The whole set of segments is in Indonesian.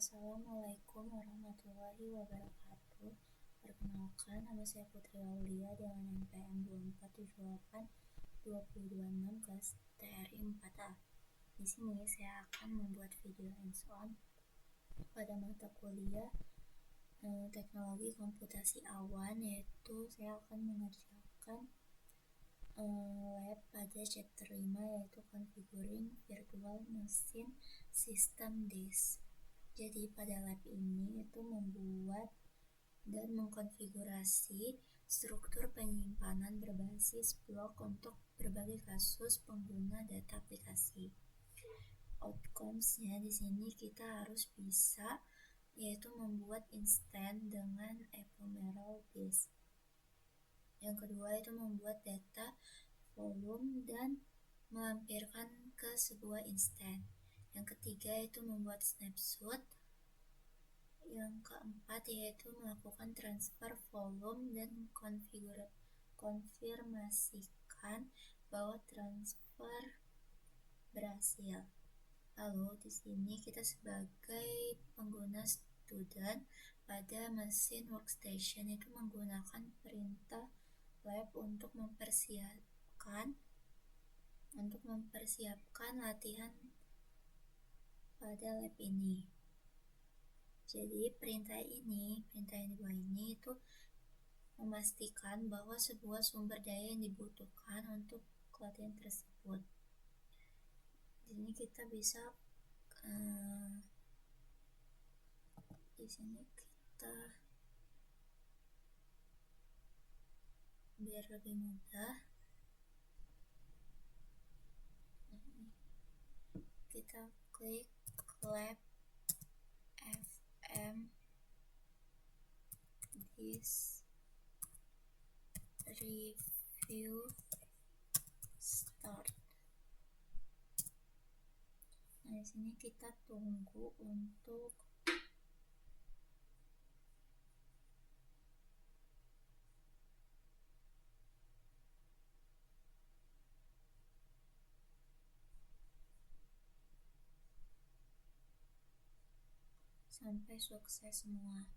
Assalamualaikum warahmatullahi wabarakatuh. Perkenalkan, nama saya Putri Aulia dengan NPM 2478-2026 kelas TRI 4A. Di sini saya akan membuat video hands-on pada mata kuliah teknologi komputasi awan, yaitu saya akan mengerjakan lab pada chapter 5, yaitu Configuring Virtual Machine System Disk. Jadi pada lab ini itu membuat dan mengkonfigurasi struktur penyimpanan berbasis blok untuk berbagai kasus pengguna data aplikasi. Outcomes-nya di sini kita harus bisa, yaitu membuat instan dengan ephemeral disk. Yang kedua itu membuat data volume dan melampirkan ke sebuah instan. Yang ketiga itu membuat snapshot. Yang keempat yaitu melakukan transfer volume dan konfirmasikan bahwa transfer berhasil. Lalu di sini kita sebagai pengguna student pada mesin workstation itu menggunakan perintah lab untuk mempersiapkan latihan pada lab ini. Jadi perintah yang di bawah ini itu memastikan bahwa sebuah sumber daya yang dibutuhkan untuk latihan tersebut. Di sini kita bisa biar lebih mudah, kita klik lab FM disk review start. Nah, di sini kita tunggu untuk sampai sukses semua.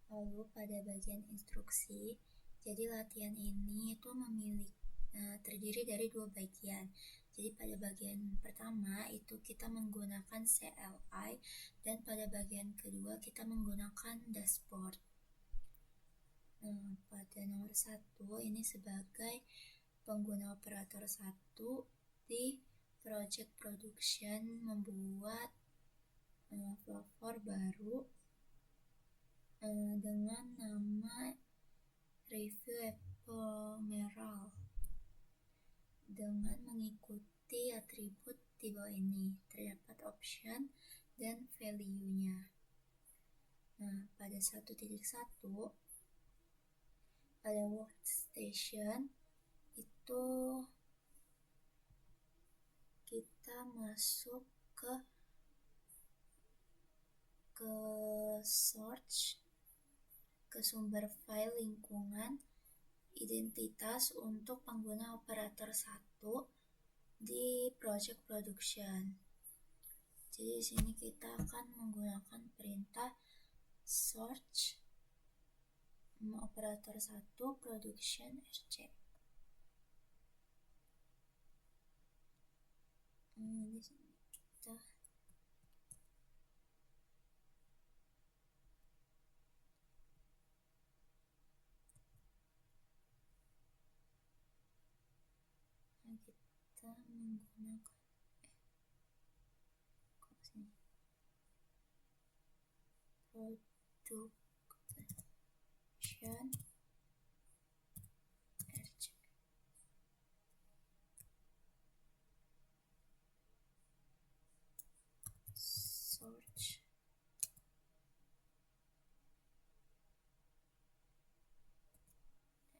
Lalu pada bagian instruksi, jadi latihan ini itu terdiri dari dua bagian. Jadi pada bagian pertama itu kita menggunakan CLI, dan pada bagian kedua kita menggunakan dashboard. Pada nomor 1 ini sebagai pengguna operator 1 di project production membuat flavor baru dengan nama review ephemeral dengan mengikuti atribut di bawah ini. Terdapat option dan value-nya. Nah, pada 1.1 pada workstation itu kita masuk ke search, ke sumber file lingkungan identitas untuk pengguna operator 1 di project production. Jadi di sini kita akan menggunakan perintah search operator 1 production rc. Di sini kita menggunakan production rc. Search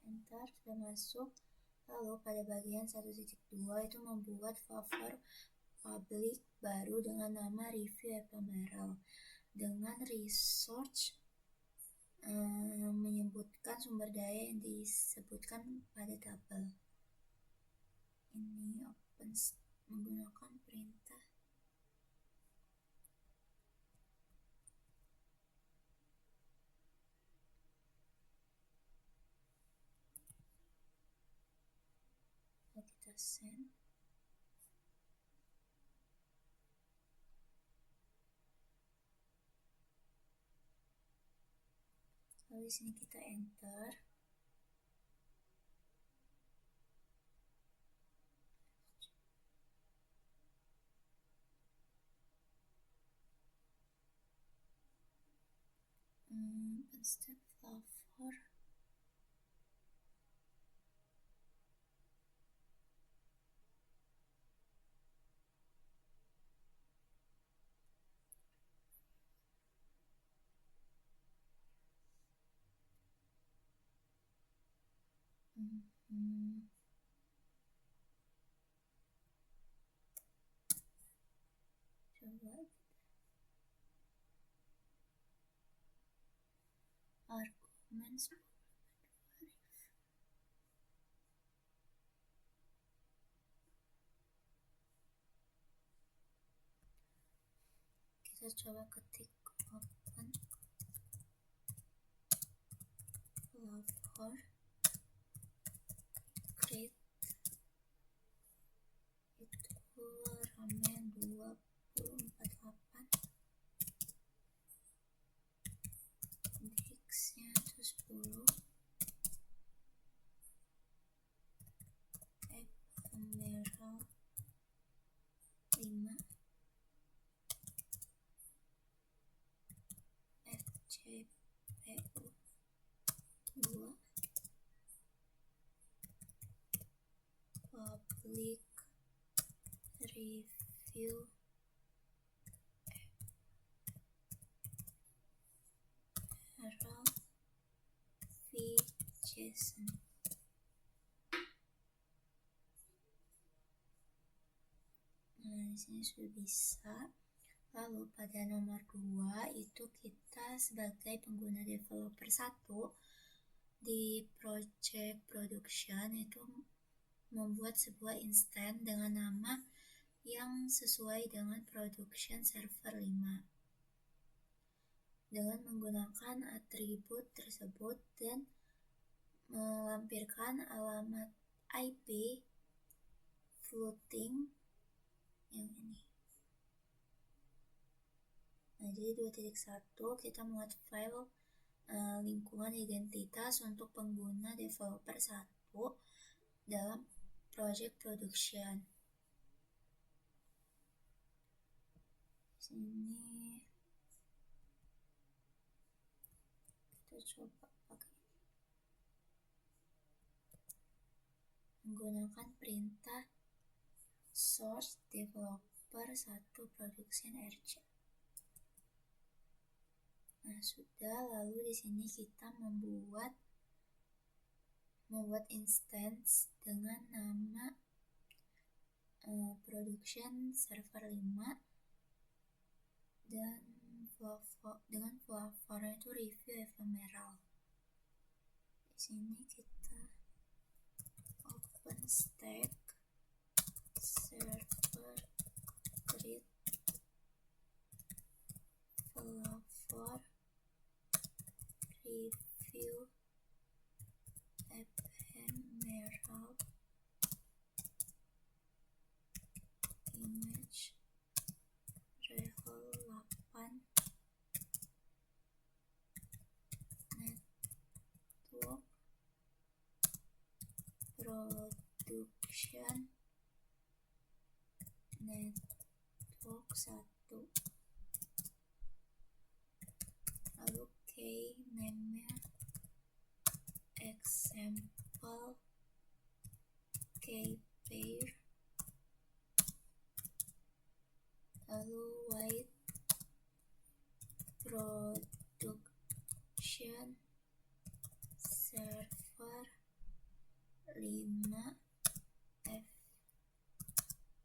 enter, sudah masuk. Lalu pada bagian 1.2 itu membuat flavor public baru dengan nama review ephemeral dengan resource menyebutkan sumber daya yang disebutkan pada tabel. Ini open menggunakan perintah persen. Lalu di sini kita enter. Step flavor. Coba argumen 10. Kita coba ketik open flavor create itu ramen 248, indeksnya itu 10, ephemeral 5, FCPU 2, public review ephemeral JSON. Nah, di sini sudah bisa. Lalu pada nomor 2 itu kita sebagai pengguna developer 1 di project production itu membuat sebuah instance dengan nama yang sesuai dengan production server 5 dengan menggunakan atribut tersebut dan melampirkan alamat IP floating yang ini. Nah, jadi 2.1 kita muat file lingkungan identitas untuk pengguna developer 1 dalam project production. Sini kita coba pakai menggunakan perintah source developer 1 production rc. Nah, sudah. Lalu di sini kita membuat instance dengan nama production server 5 dan dengan flavornya itu review ephemeral. Di sini kita open stack server create flavor review ephemeral image rehol 8 network production network 1. Lalu key name-nya example key pair, lalu white production server 5 f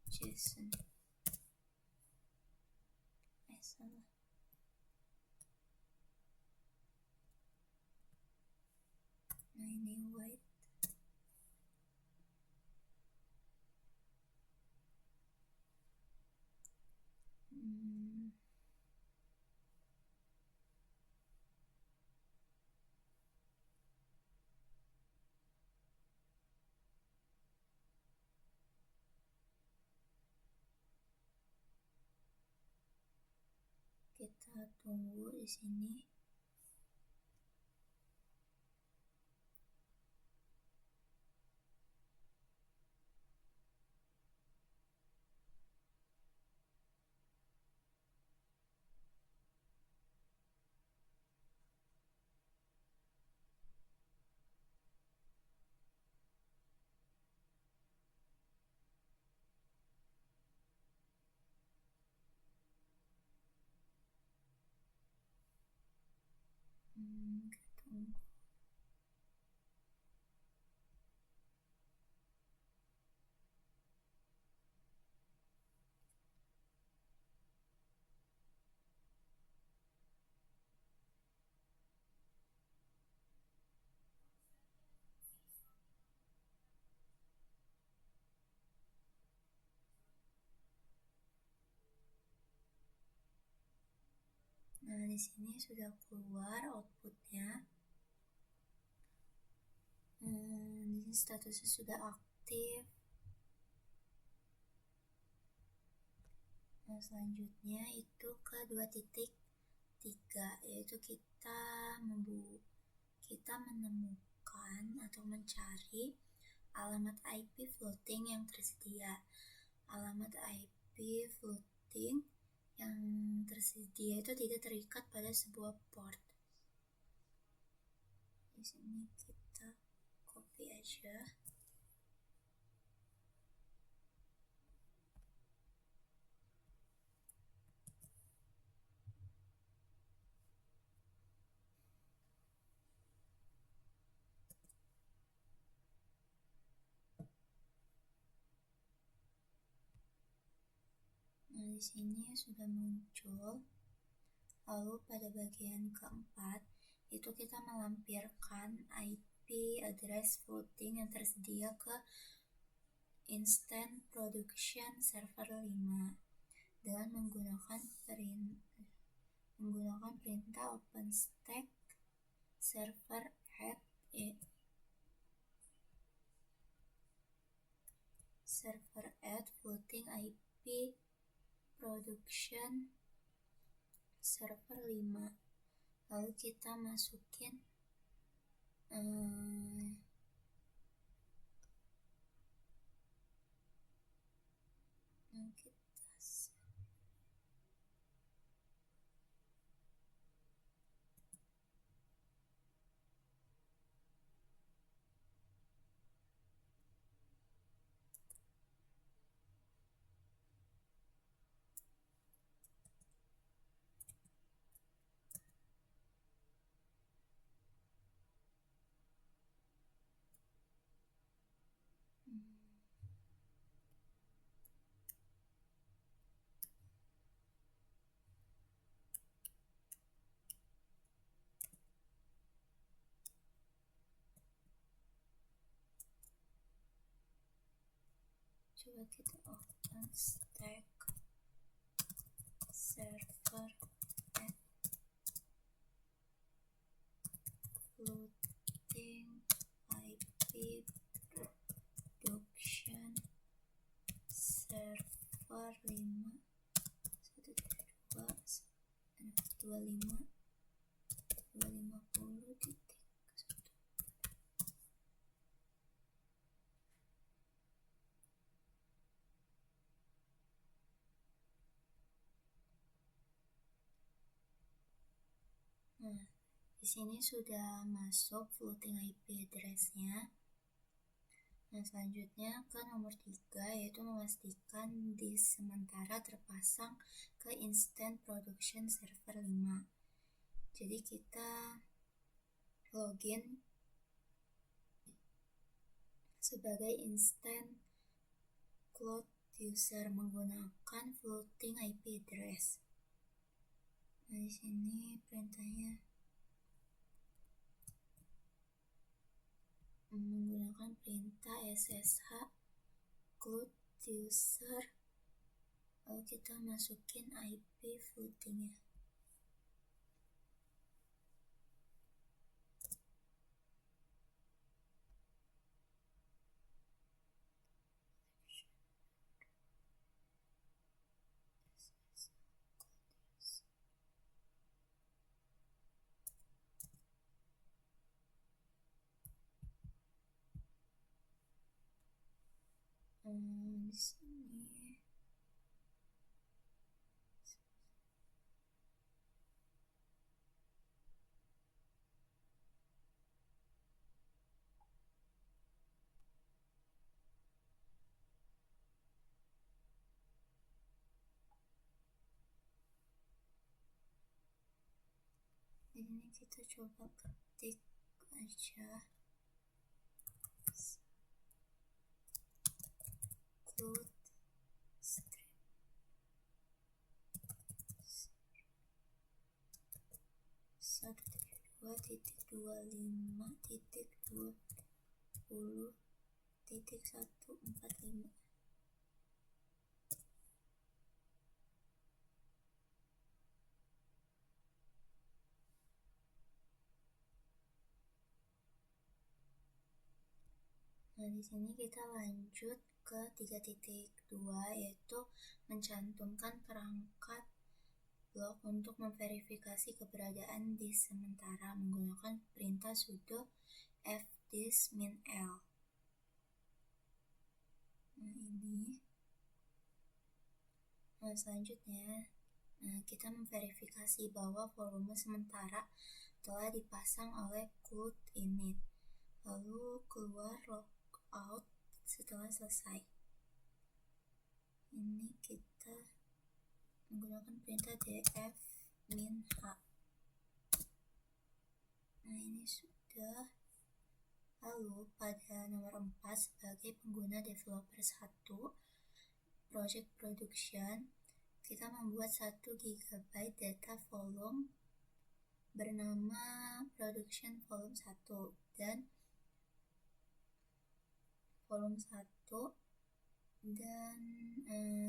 JSON. Salah. Nah, ini white. Kita tunggu di sini. Kita tunggu. Nah, di sini sudah keluar outputnya. Di sini statusnya sudah aktif. Nah, selanjutnya itu ke 2.3, yaitu kita menemukan atau mencari alamat IP floating yang tersedia. Alamat IP floating yang tersedia itu tidak terikat pada sebuah port. Di sini kita copy aja. Nah, di sini sudah muncul. Lalu pada bagian keempat, itu kita melampirkan IP address floating yang tersedia ke Instant Production Server 5 dengan menggunakan perintah OpenStack server add floating IP production server 5. Lalu kita masukin coba kita OpenStack server add floating IP production server 5 1.2.25 250.1. Nah, di sini sudah masuk floating IP address-nya. Nah, selanjutnya ke nomor 3, yaitu memastikan disk sementara terpasang ke Instant Production Server 5. Jadi kita login sebagai Instant Cloud User menggunakan floating IP address. Nah, di sini perintahnya menggunakan perintah SSH cloud user, lalu kita masukin IP floatingnya. di sini kita coba ketik aja cloud stream 1.2.25.20.145. Nah, di sini kita lanjut ke 3.2, yaitu mencantumkan perangkat blok untuk memverifikasi keberadaan disk sementara menggunakan perintah sudo fdisk-min-l. Nah, selanjutnya kita memverifikasi bahwa volume sementara telah dipasang oleh cloud init, lalu keluar logout setelah selesai. Ini kita menggunakan perintah df-min-h. Nah, ini sudah. Lalu pada nomor 4 sebagai pengguna developer 1 project production, kita membuat 1 GB data volume bernama production volume 1 dan volume 1 dan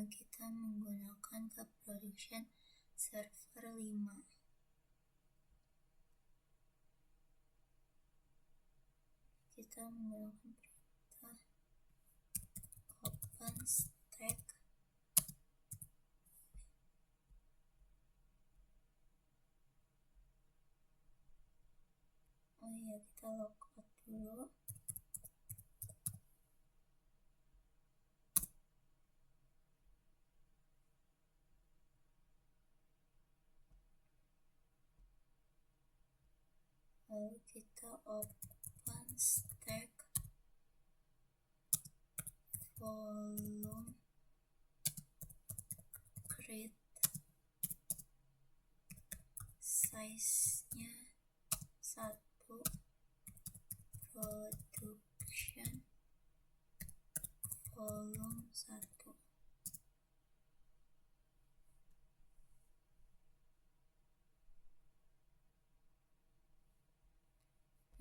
kita menggunakan ke production server 5. Kita menggunakan perintah openstack kita logout dulu. Lalu kita openstack volume create size-nya 1 production volume 1.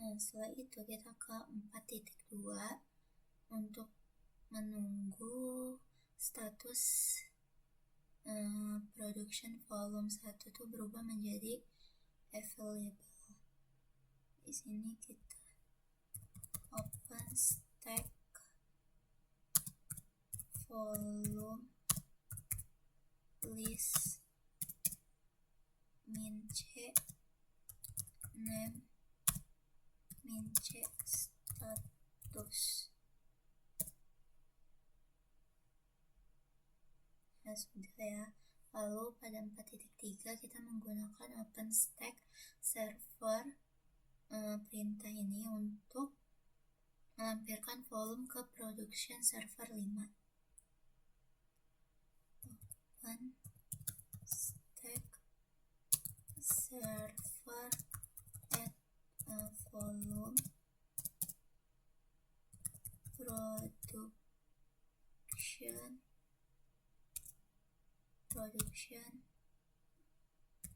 Nah, setelah itu kita ke 4.2 untuk menunggu status production volume 1 itu berubah menjadi available. Di sini kita openstack volume list min-c name min-c status. Nah, sudah ya. Lalu pada 4.3 kita menggunakan openstack server perintah ini untuk melampirkan volume ke production server 5. Openstack server add volume production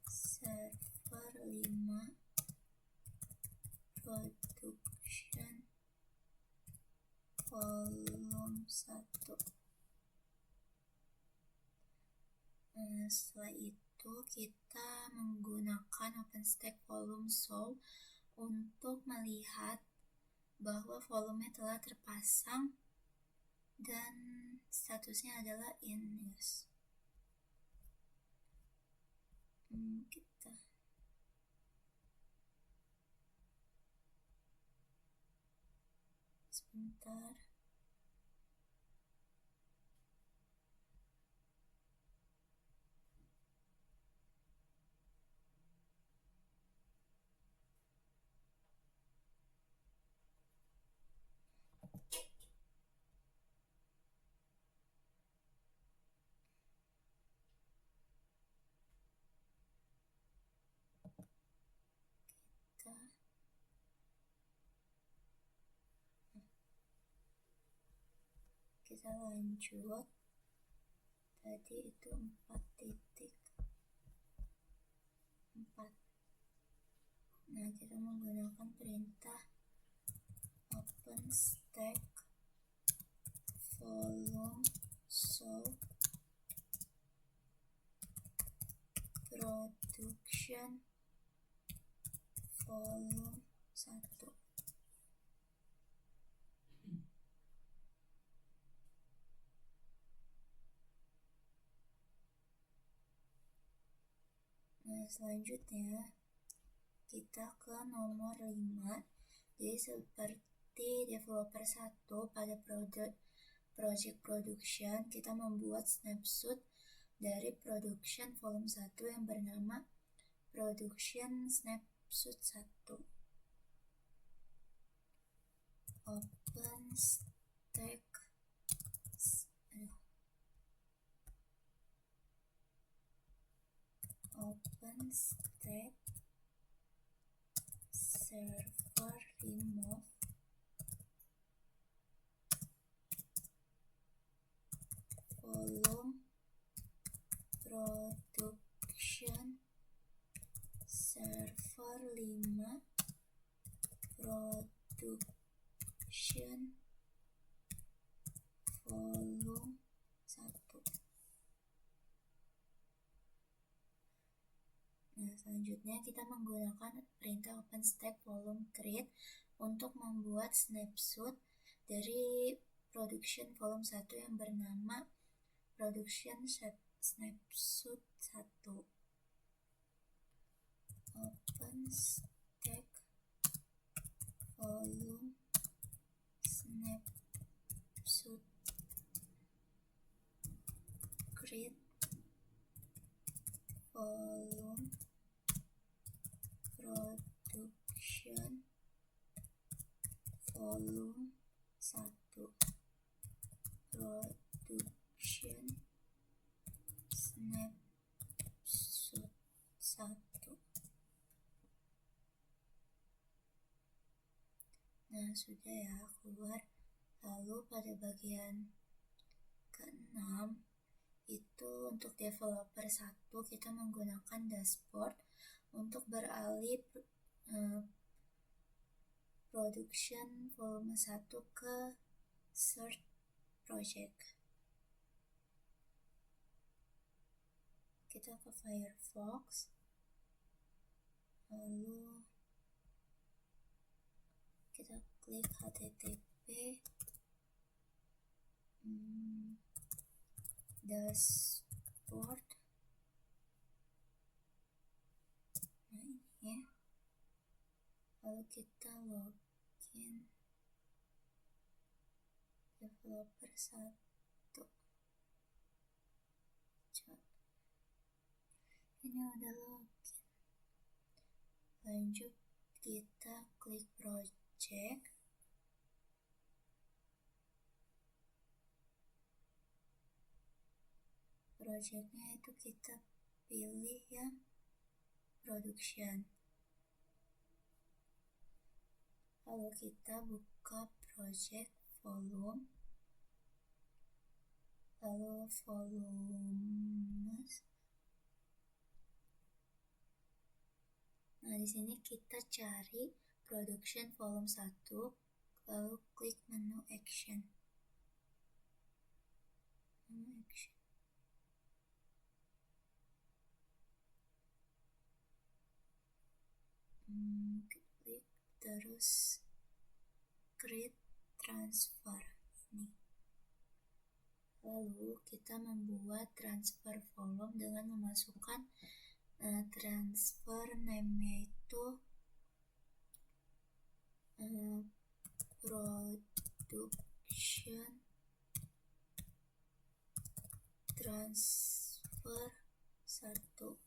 server 5 production volume 1. Setelah itu kita menggunakan openstack volume show untuk melihat bahwa volume telah terpasang dan statusnya adalah in use. Kita sebentar. kita lanjut. Tadi itu 4.4. Nah, kita menggunakan perintah OpenStack volume show production volume 1. Nah, selanjutnya kita ke nomor 5. Jadi seperti developer 1 pada project production, kita membuat snapshot dari production volume 1 yang bernama production snapshot 1. OpenStack server remove volume production server 5 production volume 1. Nah, selanjutnya kita menggunakan perintah OpenStack volume create untuk membuat snapshot dari production volume 1 yang bernama production snapshot 1. OpenStack volume snapshot create volume production volume 1. Production snapshot 1. Nah, sudah ya, keluar. Lalu pada bagian ke-6 itu untuk developer 1 kita menggunakan dashboard untuk beralih production volume 1 ke search project. Kita ke Firefox, lalu kita klik http dashboard. Nah, ini ya. Lalu kita login developer 1. Ini udah login. Lanjut kita klik project. Projectnya itu kita pilih yang production. Lalu kita buka project volume, lalu volumes. Nah, di sini kita cari production volume 1, lalu klik menu action. Klik terus create transfer ini. Lalu kita membuat transfer volume dengan memasukkan transfer name-nya itu production transfer 1.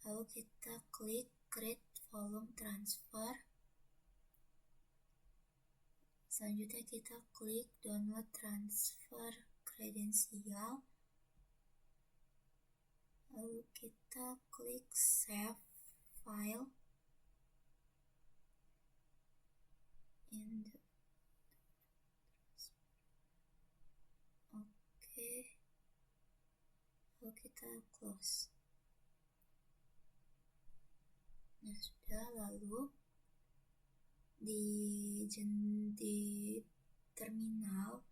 Lalu kita klik create volume transfer. Selanjutnya kita klik download transfer kredensial. Lalu kita klik save file in the lalu kita close. Nah, sudah. Lalu di terminal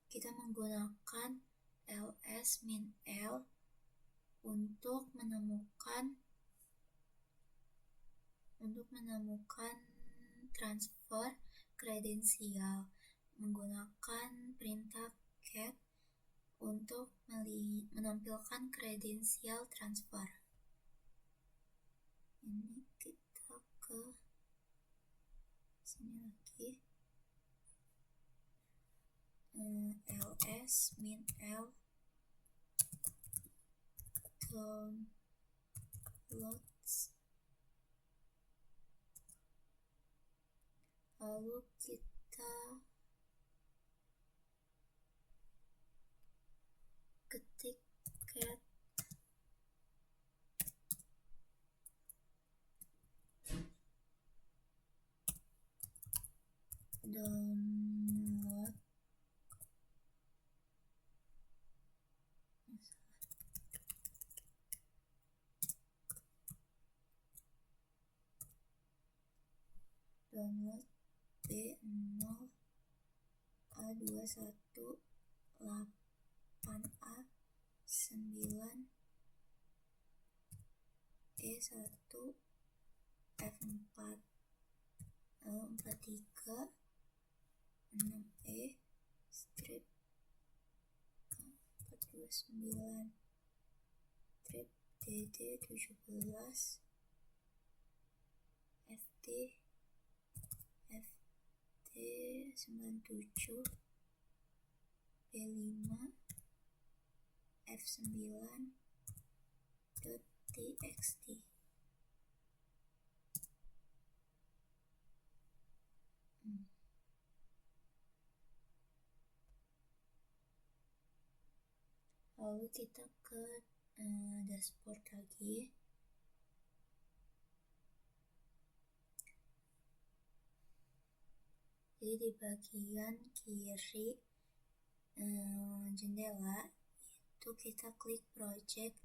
kita menggunakan ls min l untuk menemukan transfer kredensial, menggunakan perintah get untuk menampilkan kredensial transfer. Ini kita ke sini lagi, ls min l downloads, lalu kita ketik get download B0A218A1E1F4 lalu 436E strip 429 strip DD17 FT97 B5 F9.txt. Lalu kita ke dashboard lagi. Jadi di bagian kiri jendela itu kita klik project,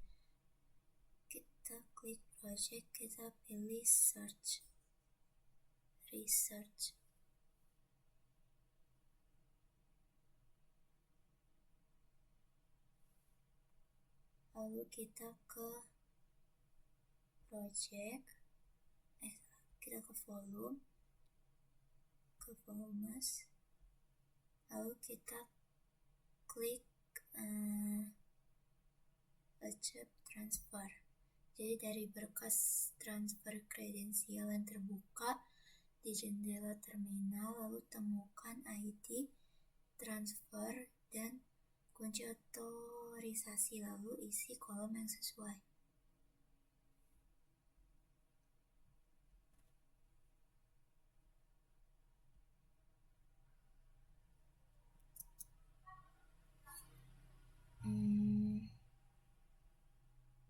kita pilih research. Lalu kita ke project, kita ke volumes, lalu kita klik achieve transfer. Jadi dari berkas transfer kredensial yang terbuka di jendela terminal, lalu temukan ID transfer dan kunci otorisasi, lalu isi kolom yang sesuai.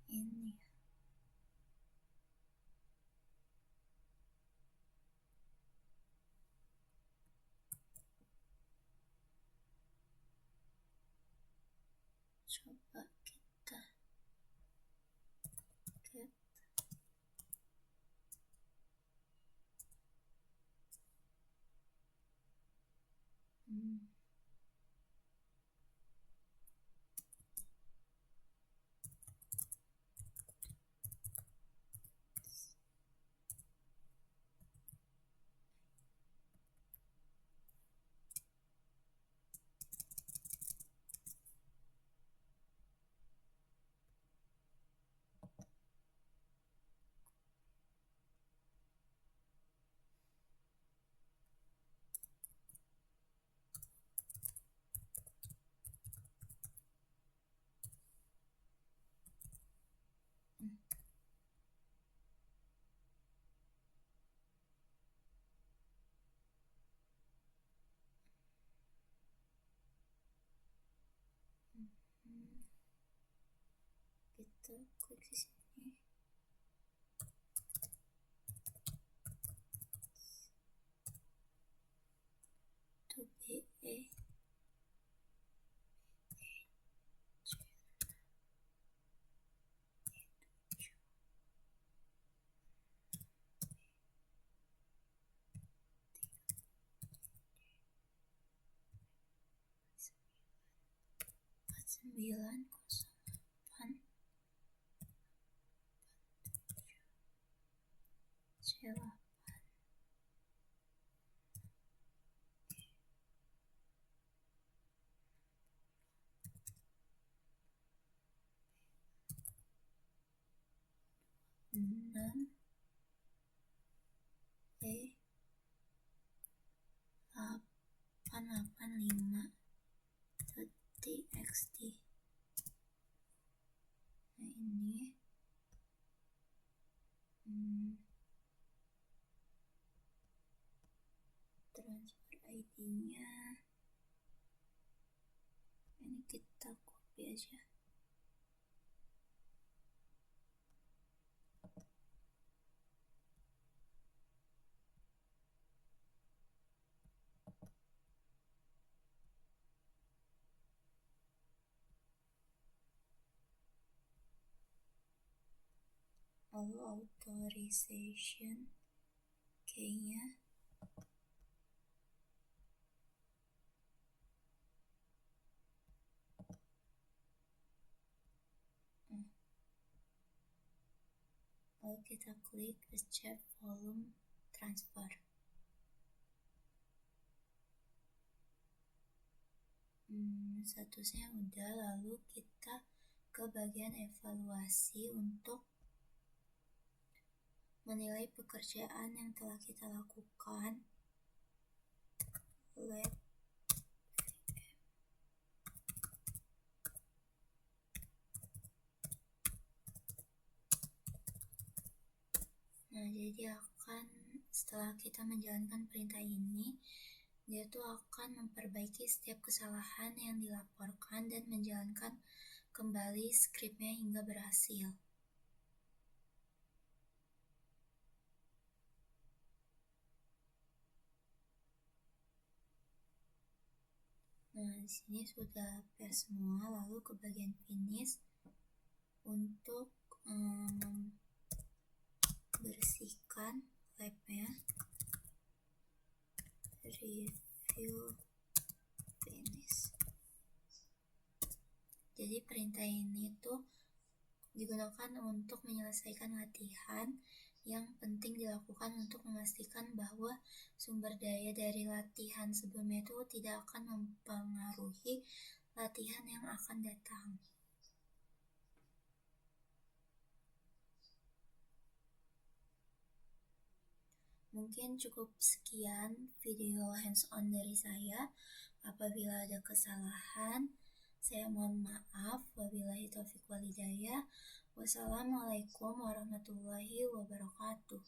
Ini coba kita get kita klik di sini. To BE 908 C8 6 E 885.txt. Nah ini transfer ID-nya ini kita copy aja. Lalu authorization key-nya lalu kita klik accept volume transfer. Statusnya udah, lalu kita ke bagian evaluasi untuk menilai pekerjaan yang telah kita lakukan. Lab Nah, jadi setelah kita menjalankan perintah ini, dia tuh akan memperbaiki setiap kesalahan yang dilaporkan dan menjalankan kembali skripnya hingga berhasil. Nah, di sini sudah pass semua, lalu ke bagian finish untuk membersihkan labnya. Review finish. Jadi perintah ini tuh digunakan untuk menyelesaikan latihan yang penting dilakukan untuk memastikan bahwa sumber daya dari latihan sebelumnya itu tidak akan mempengaruhi latihan yang akan datang. Mungkin cukup sekian video hands-on dari saya. Apabila ada kesalahan, saya mohon maaf. Wabillahi taufiq walhidayah. Wassalamualaikum warahmatullahi wabarakatuh.